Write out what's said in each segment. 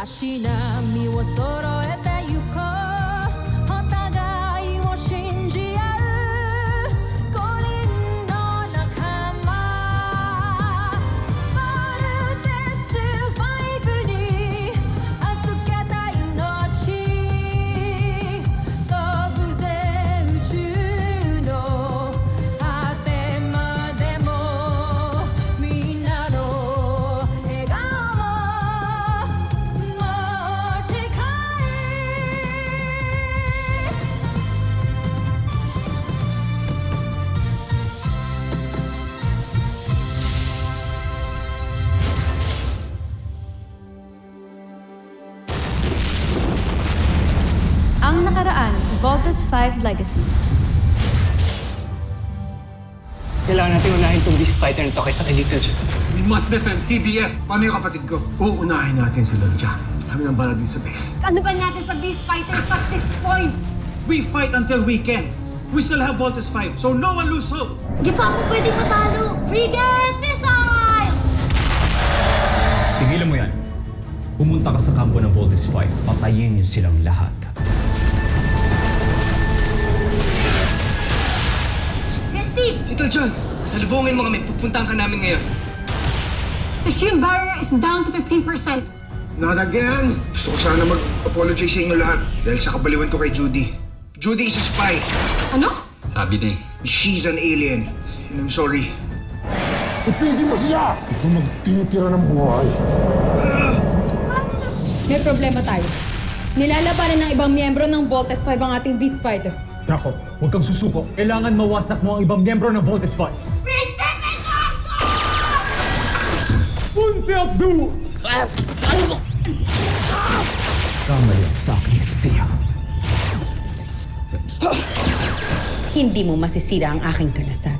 足並みを揃えてゆこうお互いを信じ合う五人の仲間バルテス5に預けた命飛ぶぜ宇宙の果てまでもみんなの笑顔も近いAng nakaraan sa Voltes 5 Legacy. Kailangan natin unahin itong beast fighter nito kaysa kay Little John. We must defend CBF. Paano yung kapatid ko? Uunahin natin sila dyan. Kami ng balag din sa base. Ano ba natin sa Beast Fighters at this point? We fight until we can. We still have Voltes 5, so no one lose hope. Di pa ako pwede matalo. Brigade Missile! Tigilan mo yan. Pumunta ka sa kampo ng Voltes 5. Patayin niyo silang lahat. Yes, Steve! Little John, salubungin mo kami. Pupuntahan ka namin ngayon. The shield barrier is down to 15%. Not again! Gusto ko sana mag-apologize sa inyo lahat dahil sa kabaliwan ko kay Judy. Judy is a spy. Ano? Sabi na eh. She's an alien. And I'm sorry. Ipigil mo sila! Ikaw magtitira ng buhay. May problema tayo. Nilalabanan ng ibang miyembro ng Voltes 5 ang ating Beast Fighter. Jacob, huwag kang susuko. Kailangan mawasak mo ang ibang miyembro ng Voltes 5. Punse Abdu! Kamali ang sa aking espiya. Hindi mo masisira ang aking kalasan.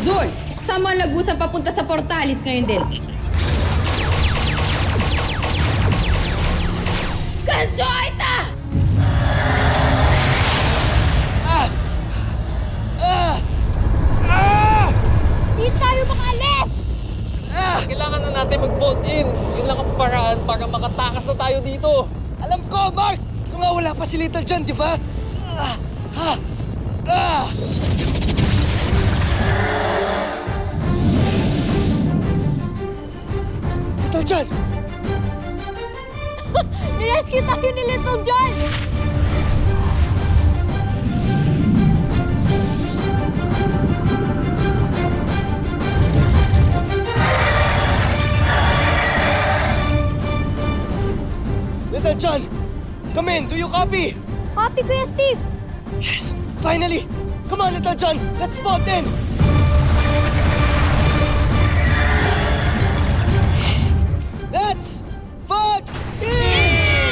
Zul! Sama ang lagusan papunta sa Portalis ngayon din. Gansoita! Di tayo makaalis! Kailangan na natin mag-bolt in. Yun lang ang paraan para makatakas na tayo dito. Alam ko, Mark! So nga wala pa si Little John, di ba? Little John! Nirescue tayo ni Little John! Little John! Come in! Do you copy? Copy, Kuya Steve! Yes! Finally! Come on, Little John! Let's vote in! Let's vote in!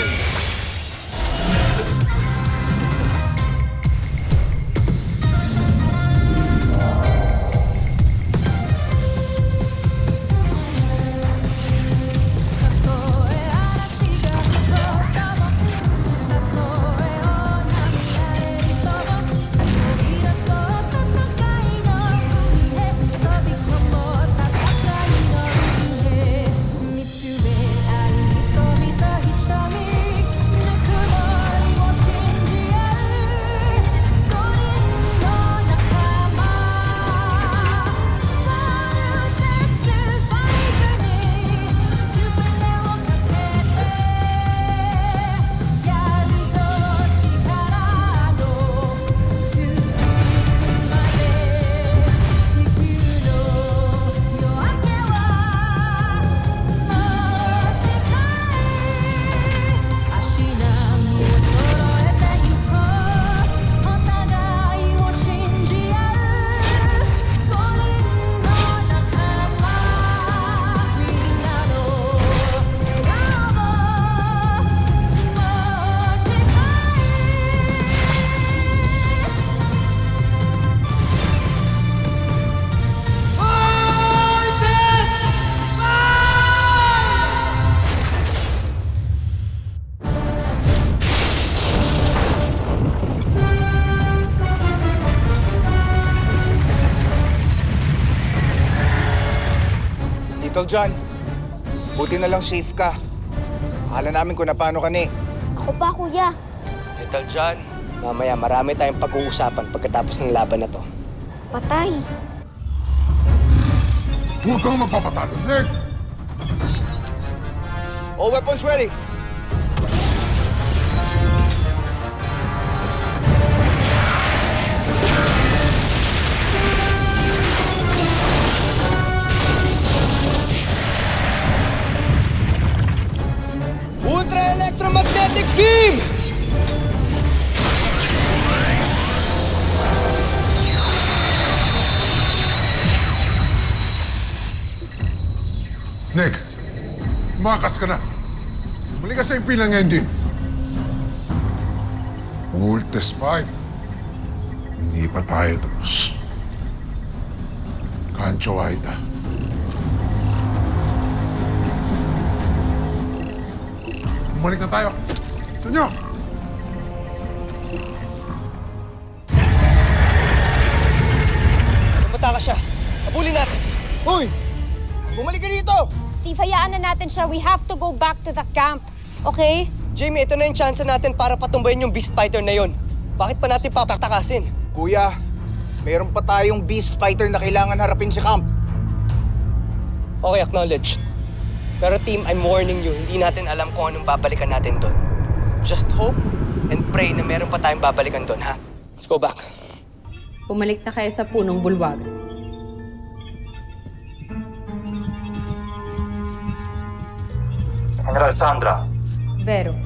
Little John, buti na lang safe ka. Akala namin kung na paano ka ni. Ako pa, kuya. Little John, mamaya marami tayong pag-uusapan pagkatapos ng laban na to. Patay. Huwag kang magpapatalo, Nick! All weapons ready. Ultra electromagnetic beam! Nick, makas ka na. Muli ka sa impilan ngayon din. Voltes 5. Hindi pa tayo tapos. Kancho Aita. Bumalik na tayo. Sa inyo! Lumata ka siya. Habulin natin. Hoy! Bumalik ka dito! Steve, hayaan na natin siya. We have to go back to the camp. Okay? Jamie, ito na yung chance natin para patumbayin yung Beast Fighter na yon. Bakit pa natin papatakasin? Kuya, mayroon pa tayong beast fighter na kailangan harapin sa camp. Okay, acknowledged. Pero team, I'm warning you, hindi natin alam kung anong babalikan natin doon. Just hope and pray na meron pa tayong babalikan doon, ha? Let's go back. Bumalik na kayo sa punong bulwagan. General Sandra. Vero,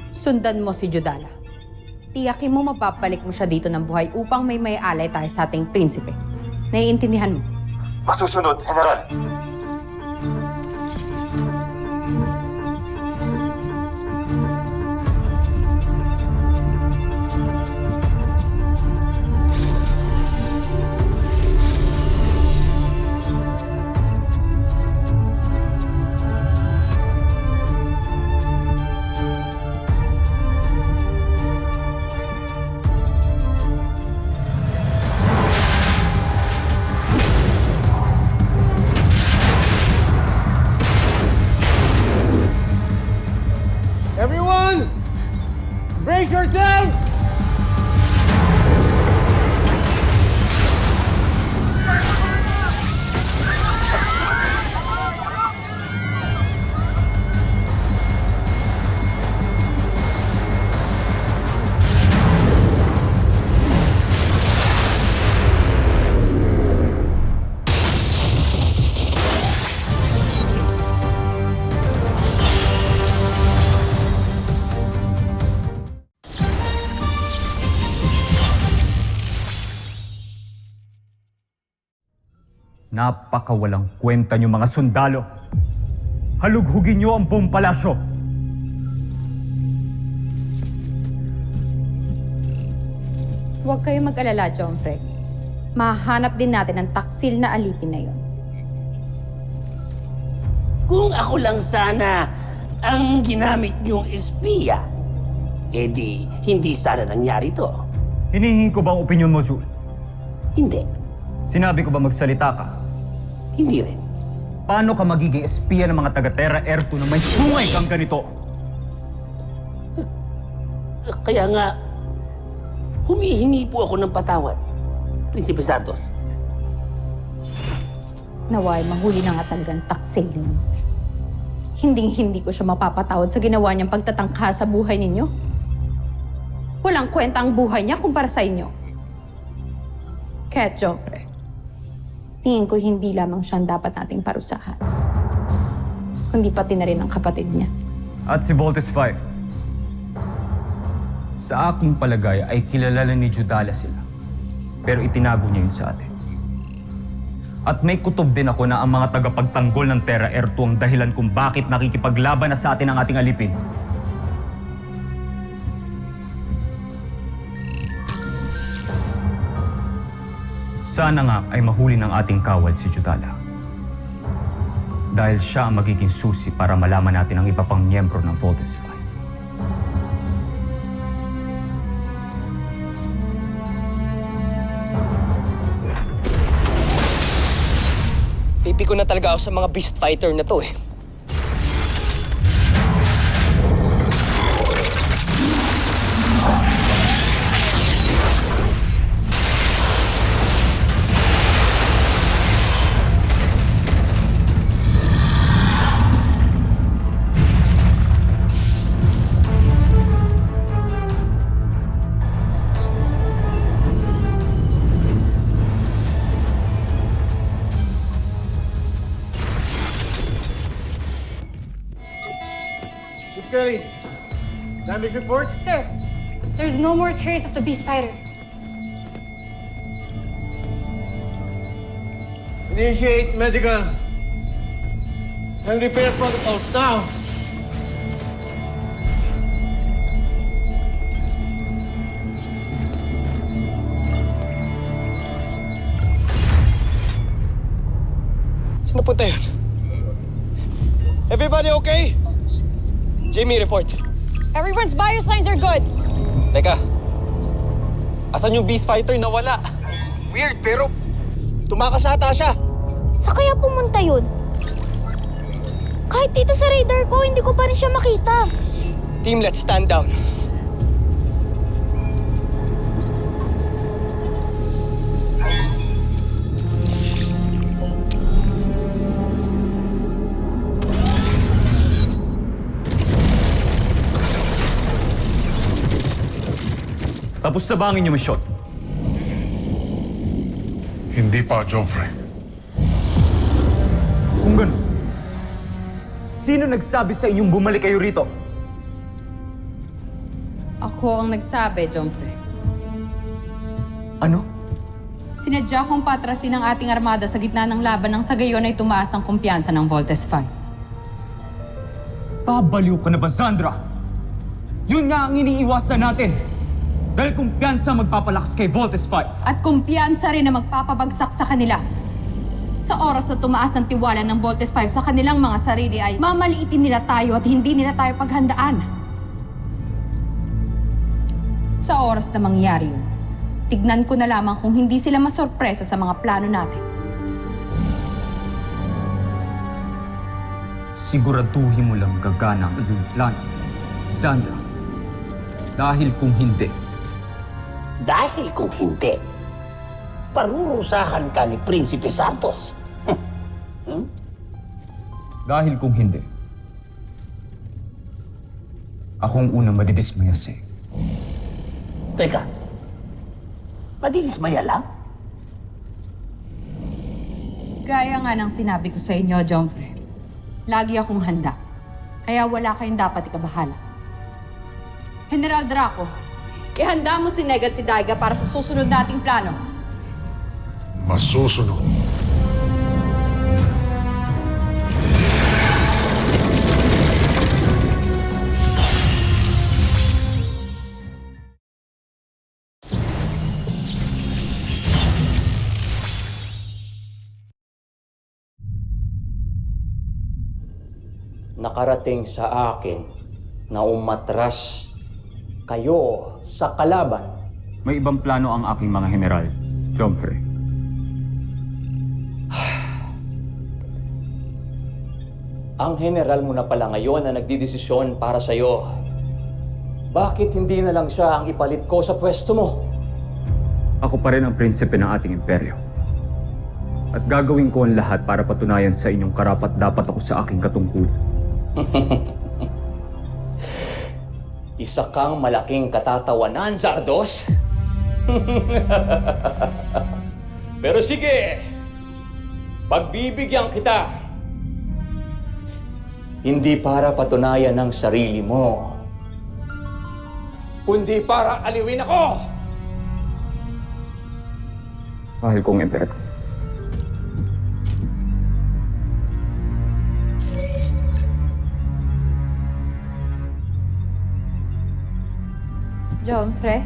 sundan mo si Judala. Tiyakin mo mapapalik mo siya dito ng buhay upang may alay tayo sa ating prinsipe. Naiintindihan mo? Masusunod, General. Everyone! Brace yourselves! Napakawalang kwenta niyo mga sundalo. Halughugin niyo ang buong palasyo. Huwag kayong mag-alala, Jomfre. Mahanap din natin ang taksil na alipin na yon. Kung ako lang sana ang ginamit niyong espiya, edi hindi sana nangyari to. Hinihingi ko ba ang opinyon mo, Zul? Hindi. Sinabi ko ba magsalita ka? Hindi rin. Paano ka magiging espiya ng mga taga-Terra Air 2 na may sungay kang ganito? Kaya nga, humihingi po ako ng patawad, Prinsipe Zardos. Naway, mahuli na nga talagang taksil ninyo. Hinding-hindi ko siya mapapatawad sa ginawa niyang pagtatangka sa buhay ninyo. Walang kwenta ang buhay niya kumpara sa inyo. Kaya, Joffre, tingin ko hindi lamang siya ang dapat nating parusahan, kundi pati na rin ang kapatid niya. At si Voltes 5. Sa aking palagay ay kilala ni Judala sila. Pero itinago niya yun sa atin. At may kutob din ako na ang mga tagapagtanggol ng Terra Air 2 ang dahilan kung bakit nakikipaglaban na sa atin ang ating alipin. Sana nga ay mahuli ng ating kawal si Judala. Dahil siya ang magiging susi para malaman natin ang iba pang miyembro ng Voltes 5. Pipi ko na talaga ako sa mga Beast Fighter na to eh. Scully. Damage report? Sir, there's no more trace of the beast fighter. Initiate medical and repair protocols now. Saan napunta yun? Everybody okay? Jamie, report. Everyone's bio signs are good. Teka, asan yung beast fighter na wala? Weird, pero tumakas ata siya. Sa kaya pumunta yun? Kahit dito sa radar ko, hindi ko pa rin siya makita. Team, let's stand down. Tapos na ba ang inyong mission? Hindi pa, Joffrey. Kung ganun, sino nagsabi sa inyong bumalik kayo rito? Ako ang nagsabi, Joffrey. Ano? Sinadya kong patrasin ang ating armada sa gitna ng laban nang sa gayon ay tumaas ang kumpiyansa ng Voltes 5. Babaliw ka na ba, Zandra? Yun nga ang iniiwasan natin. Dahil kumpiyansa magpapalakas kay Voltes 5. At kumpiyansa rin na magpapabagsak sa kanila. Sa oras na tumaas ang tiwala ng Voltes 5 sa kanilang mga sarili ay mamaliitin nila tayo at hindi nila tayo paghandaan. Sa oras na mangyari yun, tignan ko na lamang kung hindi sila masorpresa sa mga plano natin. Siguraduhin mo lang gagana ang iyong plano, Zandra. Dahil kung hindi, Dahil kung hindi, parurusahan ka ni Prinsipe Santos. dahil kung hindi, akong unang madidismaya sa'yo. Teka, madidismaya lang? Gaya nga ng sinabi ko sa inyo, Joffrey, lagi akong handa. Kaya wala kayong dapat ikabahala. General Draco, ihanda mo si Ned at si Daiga para sa susunod nating plano. Masusunod. Nakarating sa akin na umatras kayo sa kalaban. May ibang plano ang aking mga general, Joffrey. Ang general mo na pala ngayon na nagdidesisyon para sa'yo. Bakit hindi na lang siya ang ipalit ko sa pwesto mo? Ako pa rin ang prinsipe ng ating imperyo. At gagawin ko ang lahat para patunayan sa inyong karapat-dapat ako sa aking katungkulan. Isa kang malaking katatawanan, Zardos. Pero sige, pagbibigyan kita. Hindi para patunayan ng sarili mo, kundi para aliwin ako. Mahal kong emperor. Joffrey?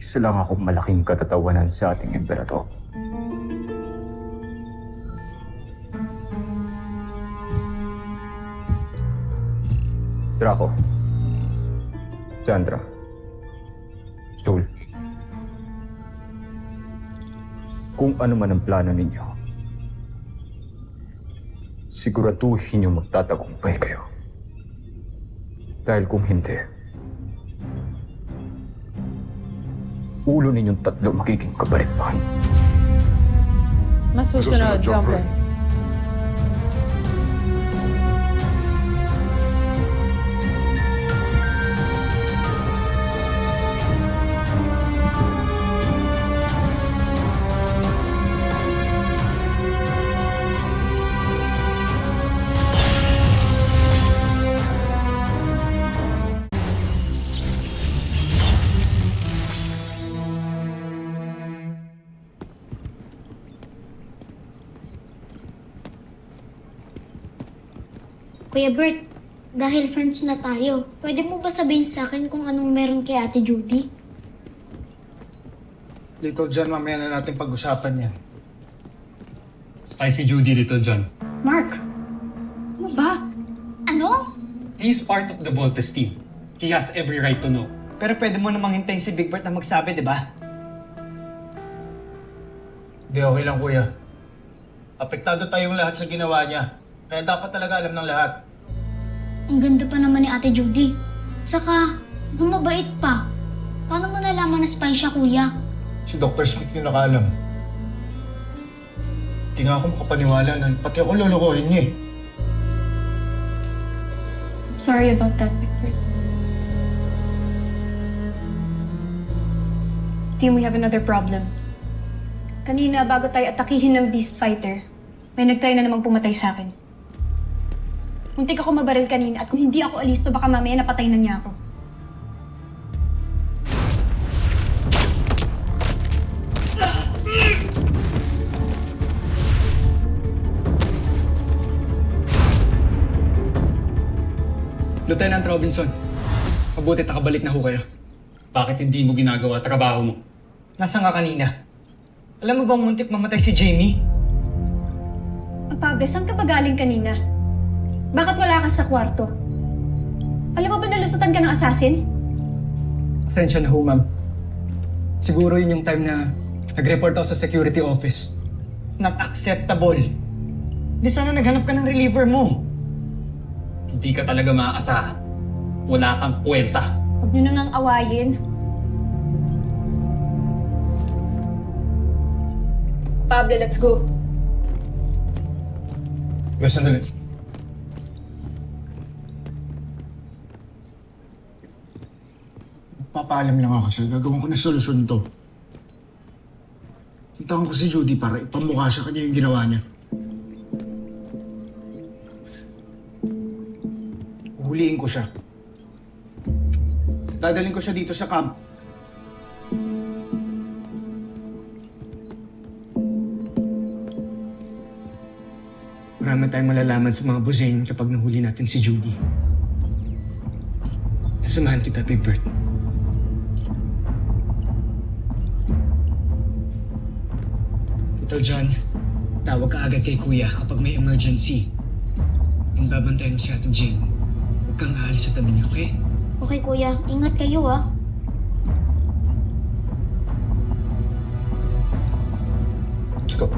Isa lang akong malaking katatawanan sa ating emperador. Draco. Zandra. Sul. Kung ano man ang plano ninyo, siguraduhin niyo magtatagumpay kayo. Dahil kung hindi, ulo ninyong tatlo magiging kabalikbayan. Masusunod, Joffrey. Kuya Bert, dahil friends na tayo, pwede mo ba sabihin sa akin kung anong meron kay Ate Judy? Little John, mamaya na natin pag-usapan yan. Si Judy, Little John. Mark! Ano ba? Ano? He is part of the Voltes team. He has every right to know. Pero pwede mo namang hintayin si Big Bert na magsabi, di ba? Hindi, okay lang kuya. Apektado tayong lahat sa ginawa niya. Kaya dapat talaga alam ng lahat. Ang ganda pa naman ni Ate Judy. Saka, kung mabait pa. Paano mo nalaman na spy siya, kuya? Si Dr. Smith yung nakaalam. Hindi nga ako makapaniwala na pati ako lulukohin niya eh. Sorry about that, Big Bert. Team, we have another problem. Kanina, bago tayo atakihin ng Beast Fighter, may nagtry na namang pumatay sa akin. Muntik ako mabaril kanina at kung hindi ako alisto, baka mamaya napatay na niya ako. Lieutenant Robinson, mabuti nakabalik na ho kayo. Bakit hindi mo ginagawa trabaho mo? Nasaan ka kanina? Alam mo bang muntik mamatay si Jamie? Pablo, saan ka pa galing kanina? Bakit wala ka sa kwarto? Alam mo ba nalusutan ka ng assassin? Pasensya na ho, ma'am. Siguro yun yung time na nag-report ako sa security office. Not acceptable. Di sana naghanap ka ng reliever mo. Hindi ka talaga maaasahan. Wala kang kwenta. Huwag niyo na ngang awayin. Pablo, let's go. Basta sandali. Papaalam lang ako sa'yo. Gagawin ko na solusyon to. Puntahan ko si Judy para ipamukha sa kanya yung ginawa niya. Huliin ko siya. Dadalhin ko siya dito sa camp. Marami tayong malalaman sa mga buzain kapag nahuli natin si Judy. Sasamahan kita, Big Bert. Little John, tawag ka agad kay Kuya kapag may emergency. Yung babantayan mo si Ate Jane. Huwag kang aalis sa tabi niya, okay? Okay, kuya. Ingat kayo, ah. Let's go.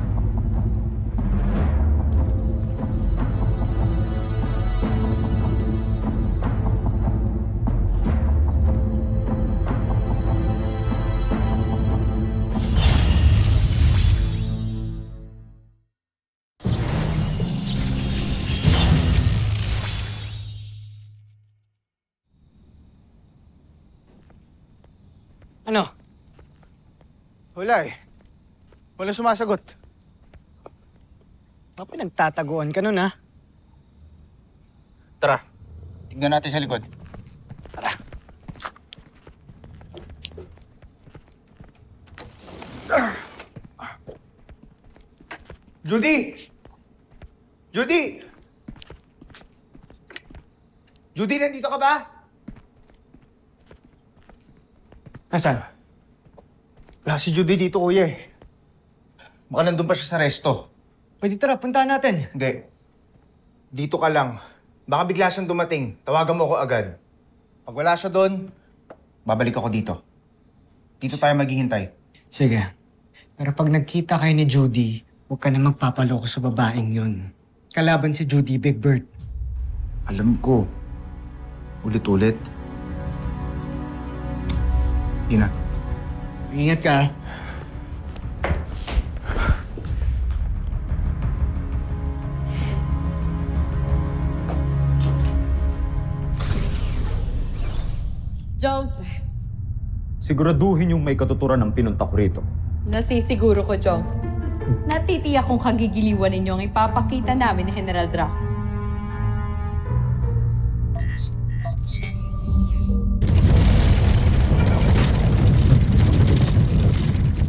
Ano? Wala eh. Walang sumasagot. Baka nagtataguan ka nun, ha? Tara. Tignan natin sa likod. Tara. Judy! Judy! Judy, nandito ka ba? Nasaan? Wala si Judy dito, kuya eh. Baka nandun pa siya sa resto. Pwede tara, puntahan natin. Hindi. Dito ka lang. Baka bigla siyang dumating. Tawagan mo ako agad. Pag wala siya doon, babalik ako dito. Dito tayo maghihintay. Sige. Pero pag nagkita kayo ni Judy, huwag ka na magpapaloko sa babaeng yun. Kalaban si Judy, Big Bert. Alam ko. Ulit-ulit. Ina. Ingat ka, ha? Jomfre, Siguraduhin yung may katuturan ng pinunta ko rito. nasisiguro ko, Jomfre. Natitiyak kong kagigiliwan ninyo ang ipapakita namin ni General Draco.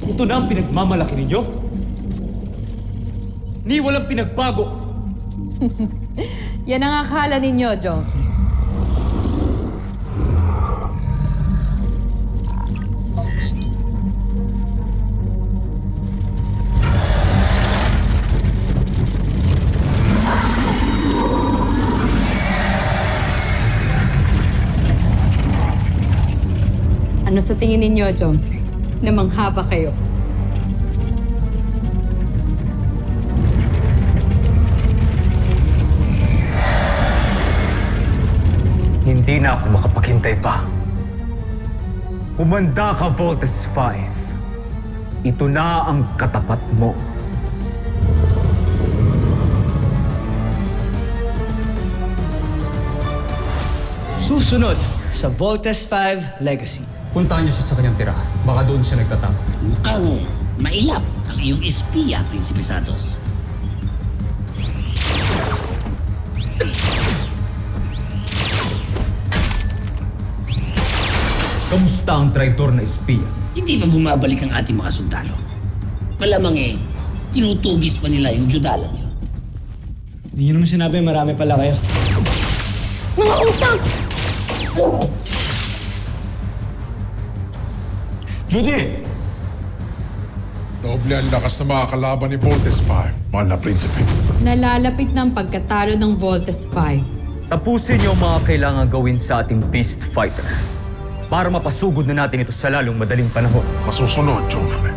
Ito na ang pinagmamalaki ninyo? Ni walang pinagbago. Yan ang akala ninyo, Joffrey. Ano sa tingin ninyo, Joffrey? Namangha ba kayo? Hindi na ako makapaghintay pa. Humanda ka, Voltes 5. Ito na ang katapat mo. Susunod sa Voltes 5 Legacy. Puntahan niyo siya sa kanyang tirahan. Baka doon siya nagtatangko. Mukhang mailap ang iyong espiya, Prinsipe Santos. Kamusta ang traitor na espiya? Hindi pa bumabalik ang ating mga sundalo. Malamang tinutugis pa nila yung Judalang yun. Hindi niyo naman sinabi marami pala kayo. Mga utang! Judy! Doble ang lakas ng mga kalaban ni Voltes 5, mahal na prinsipe. Nalalapit na ang pagkatalo ng Voltes 5. Tapusin niyo ang mga kailangan gawin sa ating Beast Fighter para mapasugod na natin ito sa lalong madaling panahon. Masusunod, Joffrey.